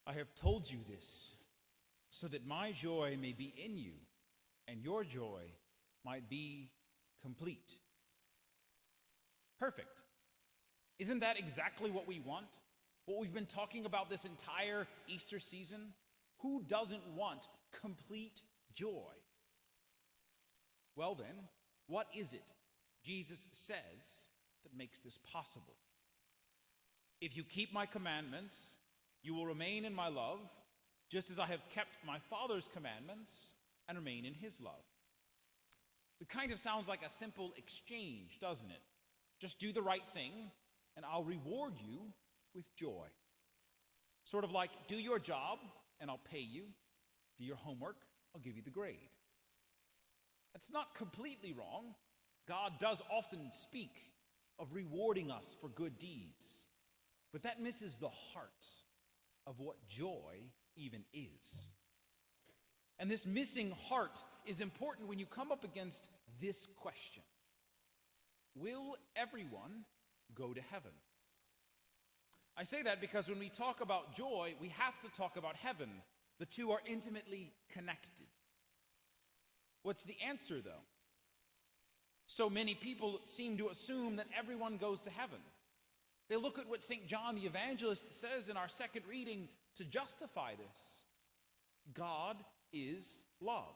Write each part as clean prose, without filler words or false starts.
I have told you this so that my joy may be in you and your joy might be complete. Perfect. Isn't that exactly what we want? What we've been talking about this entire Easter season? Who doesn't want complete joy? Well then, what is it Jesus says that makes this possible? If you keep my commandments, you will remain in my love, just as I have kept my Father's commandments and remain in his love. It kind of sounds like a simple exchange, doesn't it? Just do the right thing, and I'll reward you with joy. Sort of like, do your job, and I'll pay you. Do your homework, I'll give you the grade. That's not completely wrong. God does often speak of rewarding us for good deeds, but that misses the heart of what joy even is. And this missing heart is important when you come up against this question. Will everyone go to heaven? I say that because when we talk about joy, we have to talk about heaven. The two are intimately connected. What's the answer, though? So many people seem to assume that everyone goes to heaven. They look at what St. John the Evangelist says in our second reading to justify this. God is love.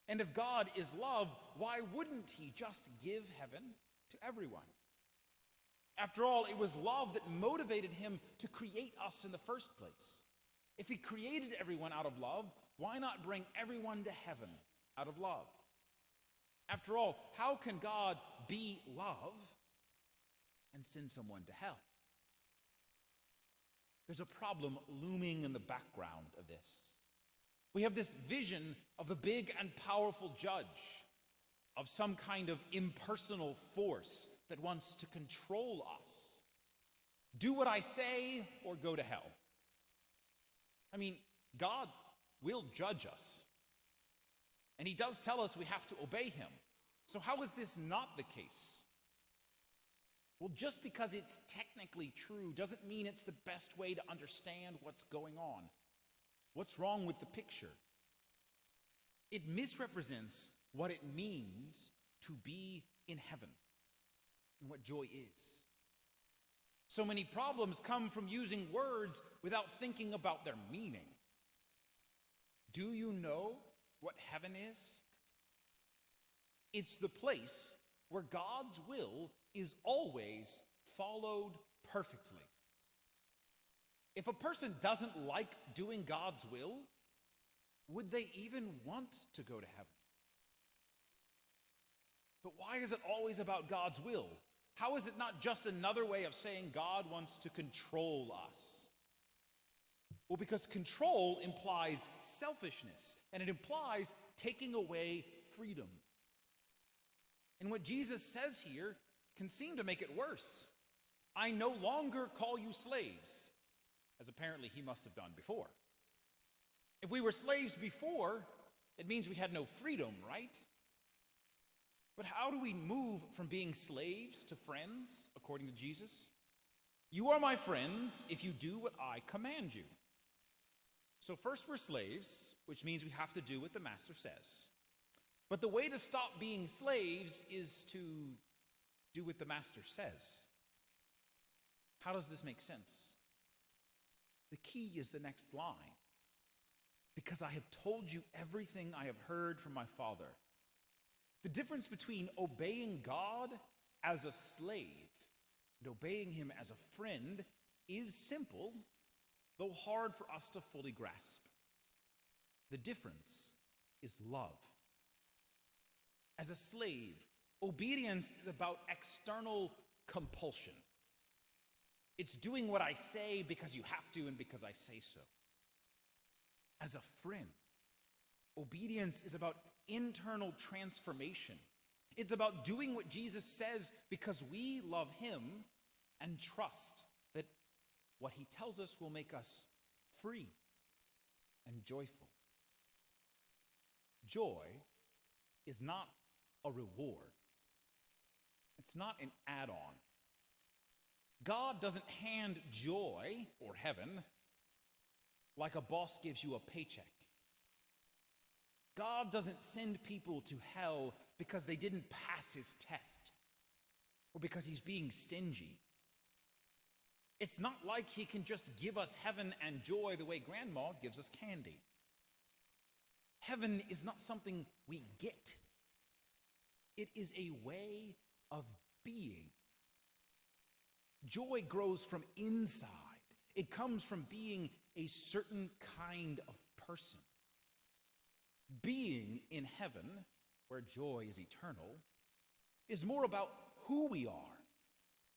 And if God is love, why wouldn't he just give heaven to everyone? After all, it was love that motivated him to create us in the first place. If he created everyone out of love, why not bring everyone to heaven out of love? After all, how can God be love and send someone to hell? There's a problem looming in the background of this. We have this vision of the big and powerful judge, of some kind of impersonal force that wants to control us. Do what I say or go to hell. I mean, God will judge us. And he does tell us we have to obey him. So how is this not the case? Well, just because it's technically true doesn't mean it's the best way to understand what's going on. What's wrong with the picture? It misrepresents what it means to be in heaven and what joy is. So many problems come from using words without thinking about their meaning. Do you know what heaven is? It's the place where God's will is always followed perfectly. If a person doesn't like doing God's will, would they even want to go to heaven? But why is it always about God's will? How is it not just another way of saying God wants to control us? Well, because control implies selfishness, and it implies taking away freedom. And what Jesus says here can seem to make it worse. I no longer call you slaves, as apparently he must have done before. If we were slaves before, it means we had no freedom, right? But how do we move from being slaves to friends, according to Jesus? You are my friends if you do what I command you. So first we're slaves, which means we have to do what the master says. But the way to stop being slaves is to do what the master says. How does this make sense? The key is the next line. Because I have told you everything I have heard from my Father. The difference between obeying God as a slave and obeying him as a friend is simple, though hard for us to fully grasp. The difference is love. As a slave, obedience is about external compulsion. It's doing what I say because you have to and because I say so. As a friend, obedience is about internal transformation. It's about doing what Jesus says because we love him and trust that what he tells us will make us free and joyful. Joy is not a reward. It's not an add-on. God doesn't hand joy, or heaven, like a boss gives you a paycheck. God doesn't send people to hell because they didn't pass his test or because he's being stingy. It's not like he can just give us heaven and joy the way grandma gives us candy. Heaven is not something we get. It is a way of being. Joy grows from inside. It comes from being a certain kind of person. Being in heaven, where joy is eternal, is more about who we are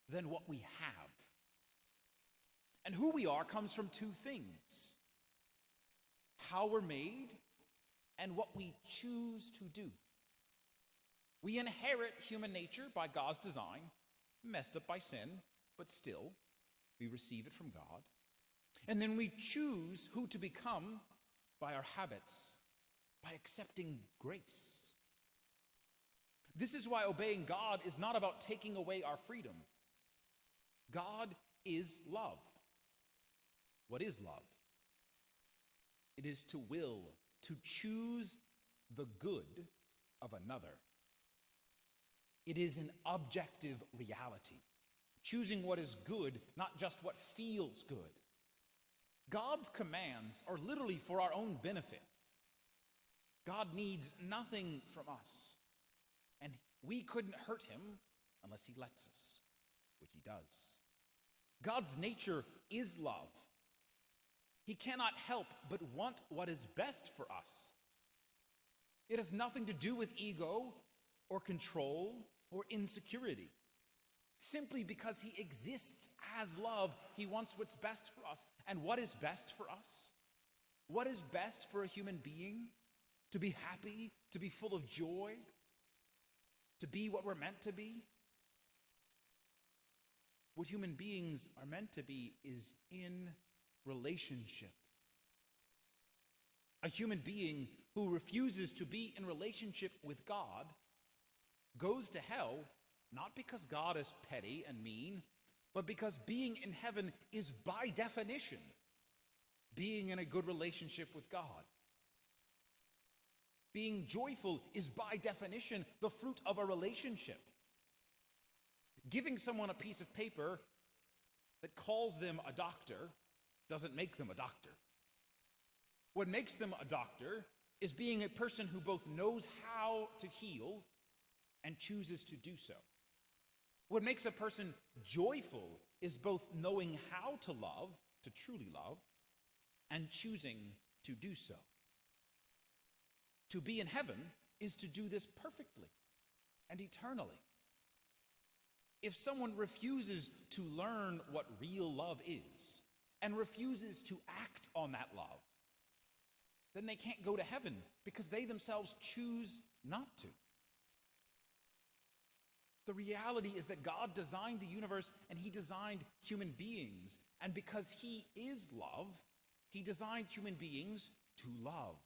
than what we have. And who we are comes from two things: how we're made and what we choose to do. We inherit human nature by God's design, messed up by sin, but still, we receive it from God. And then we choose who to become by our habits, by accepting grace. This is why obeying God is not about taking away our freedom. God is love. What is love? It is to will, to choose the good of another. It is an objective reality, choosing what is good, not just what feels good. God's commands are literally for our own benefit. God needs nothing from us, and we couldn't hurt him unless he lets us, which he does. God's nature is love. He cannot help but want what is best for us. It has nothing to do with ego or control or insecurity. Simply because he exists as love, he wants what's best for us. And what is best for us? What is best for a human being? To be happy, to be full of joy, to be what we're meant to be? What human beings are meant to be is in relationship. A human being who refuses to be in relationship with God goes to hell, not because God is petty and mean, but because being in heaven is by definition being in a good relationship with God. Being joyful is by definition the fruit of a relationship. Giving someone a piece of paper that calls them a doctor doesn't make them a doctor. What makes them a doctor is being a person who both knows how to heal and chooses to do so. What makes a person joyful is both knowing how to love, to truly love, and choosing to do so. To be in heaven is to do this perfectly and eternally. If someone refuses to learn what real love is and refuses to act on that love, then they can't go to heaven because they themselves choose not to. The reality is that God designed the universe and he designed human beings. And because he is love, he designed human beings to love.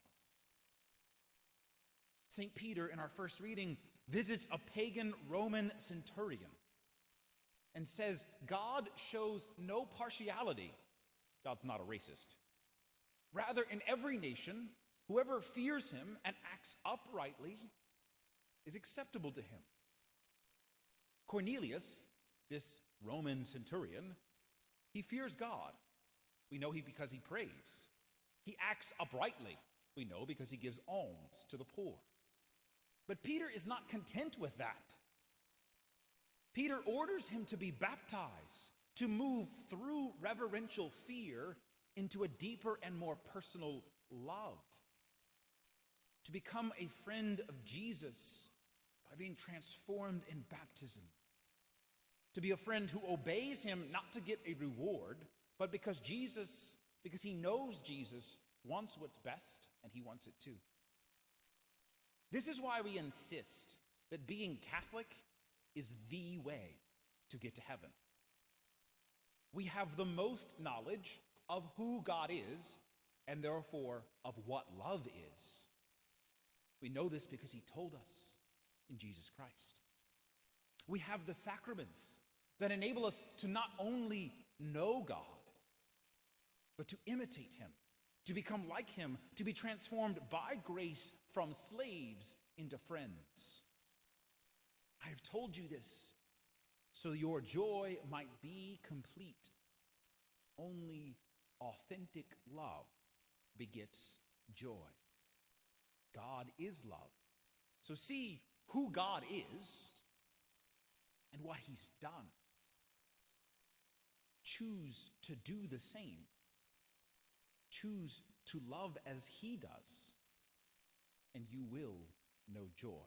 St. Peter, in our first reading, visits a pagan Roman centurion and says, God shows no partiality. God's not a racist. Rather, in every nation, whoever fears him and acts uprightly is acceptable to him. Cornelius, this Roman centurion, he fears God. We know because he prays. He acts uprightly. We know because he gives alms to the poor. But Peter is not content with that. Peter orders him to be baptized, to move through reverential fear into a deeper and more personal love, to become a friend of Jesus by being transformed in baptism, to be a friend who obeys him not to get a reward, but because he knows Jesus wants what's best and he wants it too. This is why we insist that being Catholic is the way to get to heaven. We have the most knowledge of who God is, and therefore of what love is. We know this because he told us in Jesus Christ. We have the sacraments that enable us to not only know God, but to imitate him to become like him, to be transformed by grace from slaves into friends. I have told you this so your joy might be complete. Only authentic love begets joy. God is love. So see who God is and what he's done. Choose to do the same. Choose to love as he does, and you will know joy.